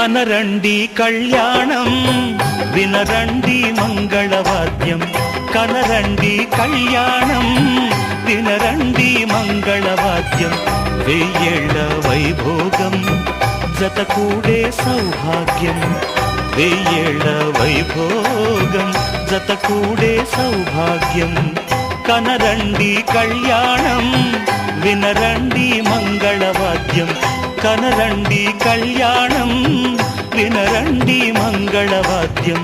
కనరండి కళ్యాణం వినరండి మంగళవాద్యం కనరండి కళ్యాణం వినరండి మంగళవాద్యం వెయ్యేళ్ల వైభోగం జతకూడే సౌభాగ్యం వెయ్యేళ్ల వైభోగం జతకూడే సౌభాగ్యం కనరండి కళ్యాణం వినరండి మంగళవాద్యం కనరండి కళ్యాణం వినరండి మంగళవాద్యం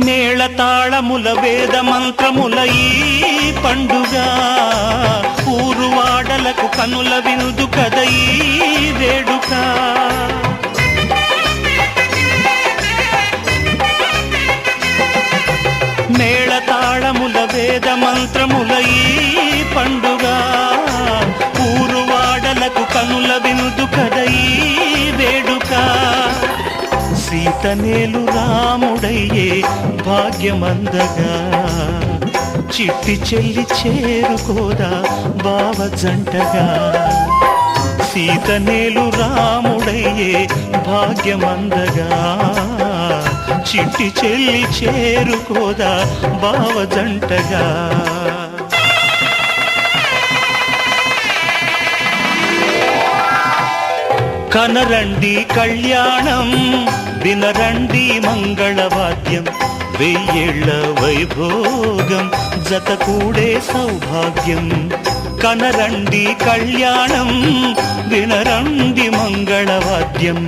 మేళతాళముల వేద మంత్రముల ఈ పండుగ ఊరువాడలకు కనుల వినుదు కద ఈ వేడుక మేళతాళముల వేద మంత్రముల ఈ పండుగ ఊరువాడలకు కనుల వినుదు కద ఈ వేడుక సీతనేలు రాముడయ్యే భాగ్యమందగా చిట్టి చెల్లి చేరుకోదా బావ జంటగా సీతనేలు రాముడయ్యే భాగ్యమందగా చిట్టి చెల్లి చేరుకోదా బావ జంటగా కనరండి కళ్యాణం వినరండి మంగళవాద్యం వెయ్యేళ్ల వైభోగం జతకూడే సౌభాగ్యం కనరండి కళ్యాణం వినరండి మంగళవాద్యం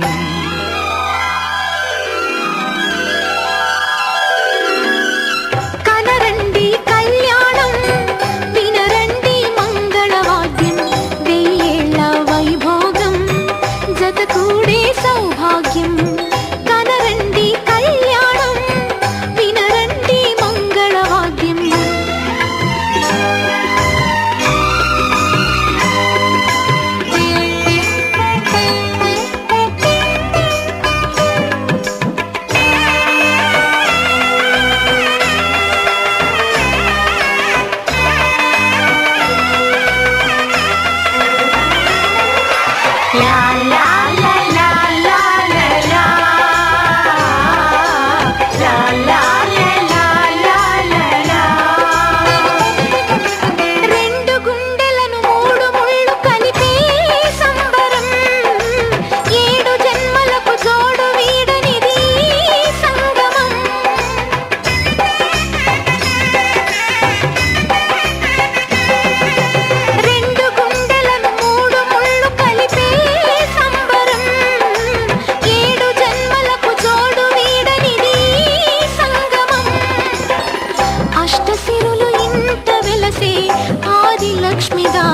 లక్ష్మిగా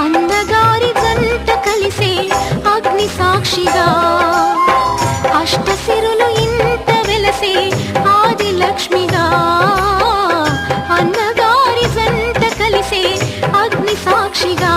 అందగారి జంట కలిసే అగ్ని సాక్షిగా అష్టసిరులు ఇంత వెలసే ఆది లక్ష్మిగా అందగారి జంట కలిసే అగ్ని సాక్షిగా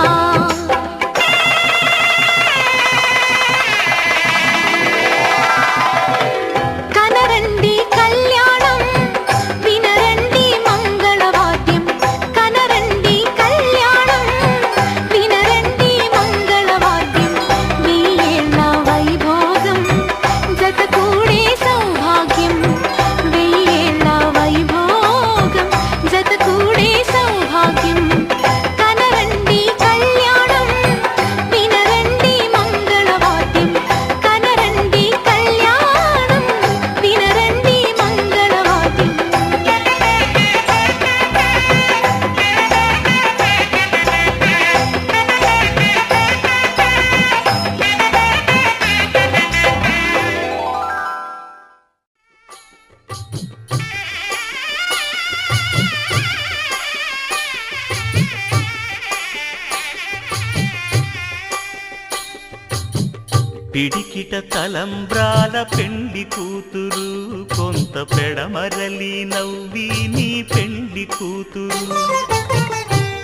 పిడికిట తలంబ్రాల పెండి కూతురు కొంత పెడమరలి నవ్వి నీ పెండి కూతురు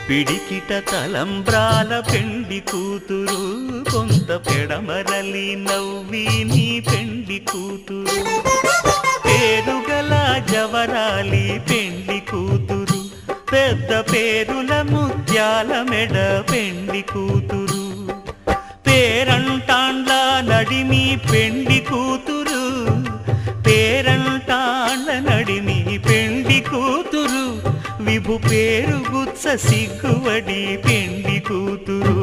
పిడికిట తలంబ్రాల పెండి కూతురు కొంత పెడమరలి నవ్వి నీ పెండి కూతురు పేరుగల జవరాలి పెండి కూతురు పెద్ద పేరుల ముత్యాల మెడ పెండి కూతురు పేరంటాండ్ల నడిమి పెండి కూతురు పేరంటాండ్ల నడిమి పెండి కూతురు విభు పేరు గుత్స సిగ్గువడి పెండి కూతురు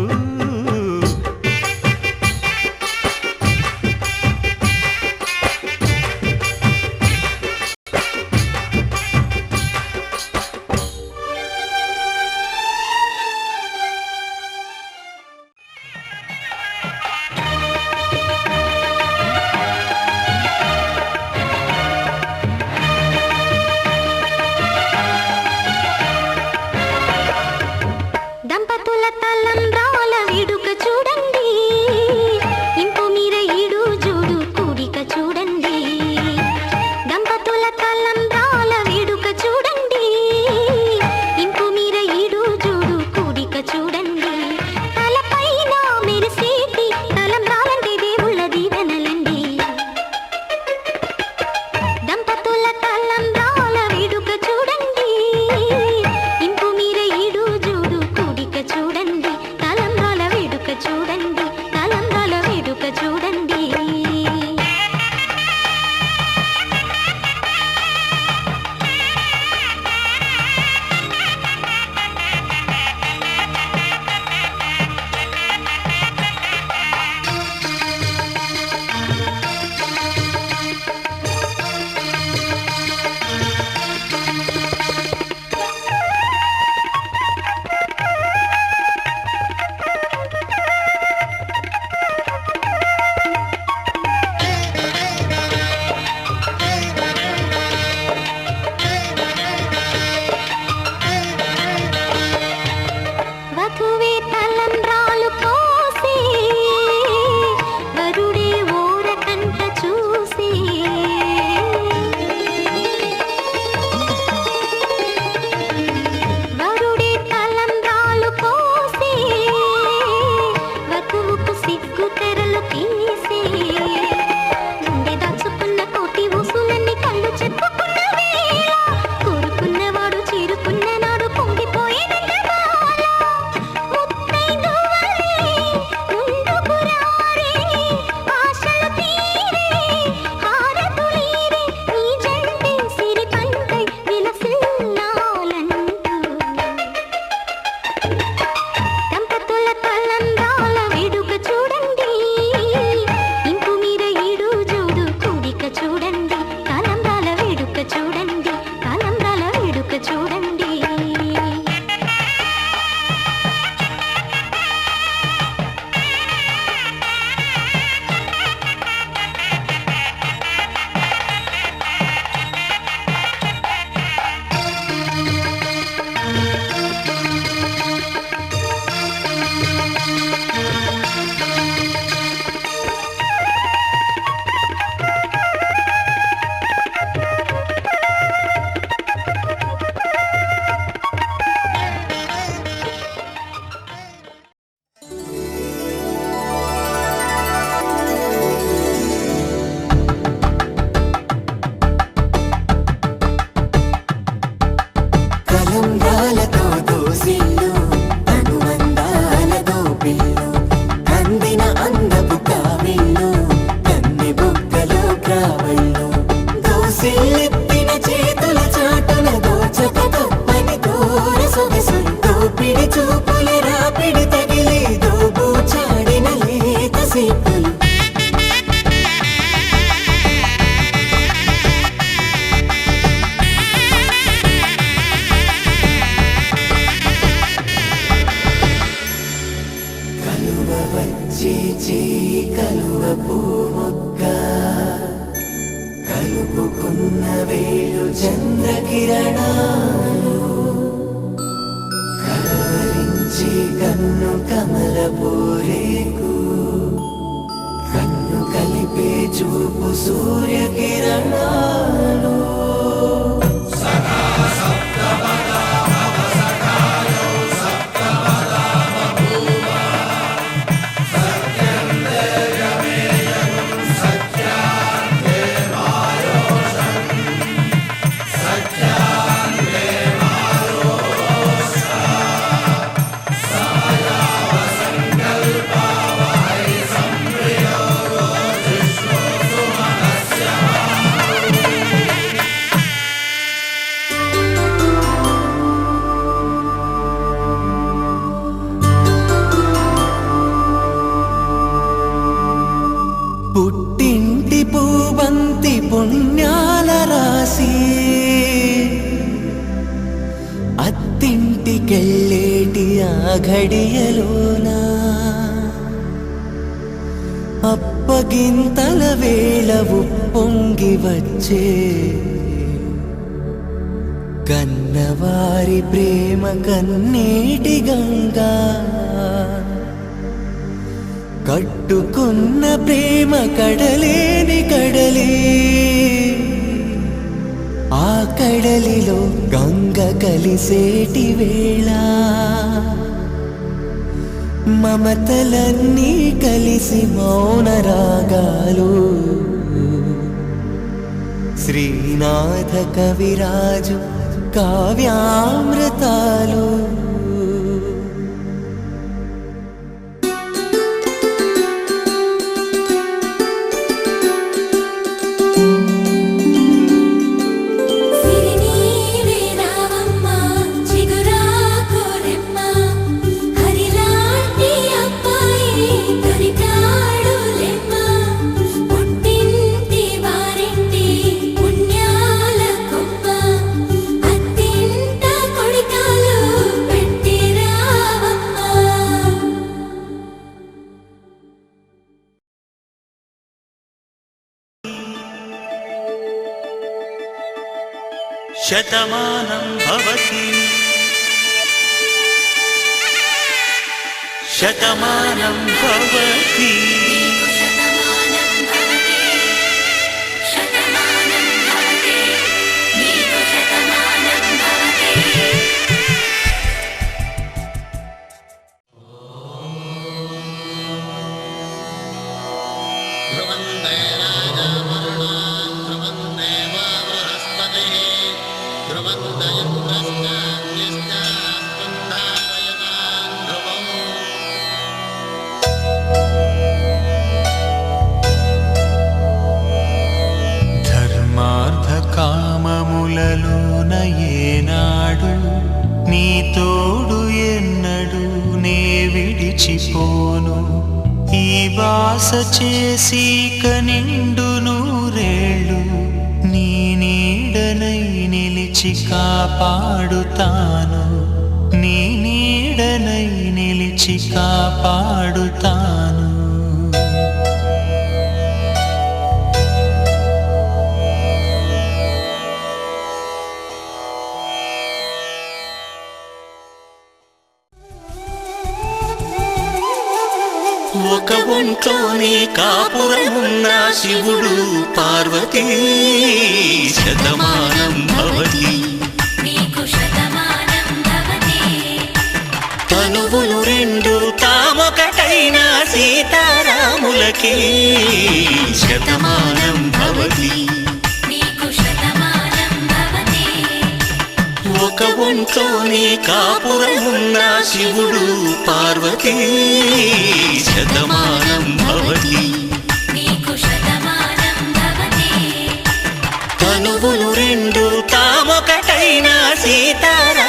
కలుపుకున్న వేళు చంద్రకిరణాలు కలవరించి కన్ను కమల పూరేకు చూపు సూర్యకిరణాలు పుట్టింటి పూబంతి పుణ్యాల రాసి అత్తింటికెళ్ళేటి ఆ ఘడియలోనా అప్పగింతల వేళ ఉప్పొంగి వచ్చే కన్నవారి ప్రేమ కన్నీటి గంగా కట్టుకున్న ప్రేమ కడలేని కడలి ఆ కడలిలో గంగ కలిసేటి వేళ మమతలన్నీ కలిసి మౌన రాగాలు శ్రీనాథ కవిరాజు కావ్యామృతాలు శతమానం భవతి శతమానం భవతి కామములలోన ఏనాడు నీ తోడు ఎన్నడు నే విడిచిపోను ఈ వాస చేసి కనిండు నూరేళ్ళు నీ నీడనై నిలిచి కాపాడుతాను నీ నీడనై నిలిచి కాపాడుతాను ఒక ఒంట్లోనే కాపురమున్న శివుడు పార్వతీ శతమానం భవతి తనువులు రెండు తామొకటైన సీతారాములకి శతమానం భవతి ఒక ఒంట్లోనే కాపురమున్న శివుడు పార్వతీ శతమానం భవతి తనువులు రెండు తామొకటైన సీతారాములకి